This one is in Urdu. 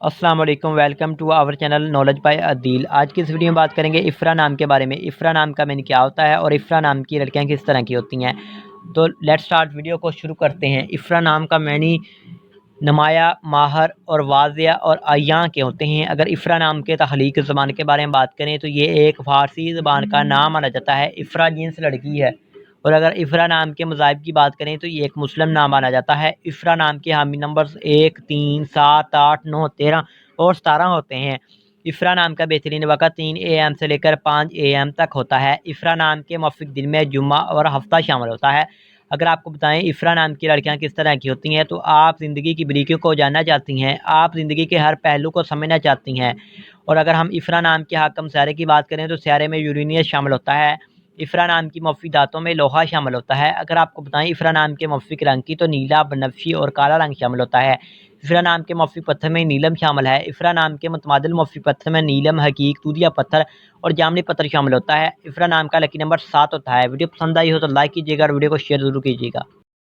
السلام علیکم، welcome to our channel knowledge by Adeel. آج کی اس ویڈیو میں بات کریں گے افرا نام کے بارے میں۔ افرا نام کا معنی کیا ہوتا ہے اور افرا نام کی لڑکیاں کس طرح کی ہوتی ہیں۔ تو لیٹ سٹارٹ، ویڈیو کو شروع کرتے ہیں۔ افرا نام کا معنی نمایاں، ماہر اور واضح اور عیاں کے ہوتے ہیں۔ اگر افرا نام کے تخلیق زبان کے بارے میں بات کریں تو یہ ایک فارسی زبان کا نام مانا جاتا ہے۔ افرا جنس لڑکی ہے، اور اگر افرا نام کے مذاہب کی بات کریں تو یہ ایک مسلم نام مانا جاتا ہے۔ افرا نام کے حامی نمبرز 1، 3، 7، 8، 9، 13 اور 17 ہوتے ہیں۔ افرا نام کا بہترین وقت 3 AM سے لے کر 5 AM تک ہوتا ہے۔ افرا نام کے موافق دن میں جمعہ اور ہفتہ شامل ہوتا ہے۔ اگر آپ کو بتائیں افرا نام کی لڑکیاں کس طرح کی ہوتی ہیں، تو آپ زندگی کی بریکیوں کو جاننا چاہتی ہیں، آپ زندگی کے ہر پہلو کو سمجھنا چاہتی ہیں۔ اور اگر ہم افرا نام کے حاکم سیارے کی بات کریں تو سیارے میں یورینس شامل ہوتا ہے۔ افرا نام کی موافق دھاتوں میں لوہا شامل ہوتا ہے۔ اگر آپ کو بتائیں افرا نام کے موافق رنگ کی تو نیلا، بنفشی اور کالا رنگ شامل ہوتا ہے۔ افرا نام کے موافق پتھر میں نیلم شامل ہے۔ افرا نام کے متبادل موافق پتھر میں نیلم، حقیق، دودھیا پتھر اور جامنی پتھر شامل ہوتا ہے۔ افرا نام کا لکی نمبر 7 ہوتا ہے۔ ویڈیو پسند آئی ہو تو لائک کیجیے گا اور ویڈیو کو شیئر ضرور کیجیے گا۔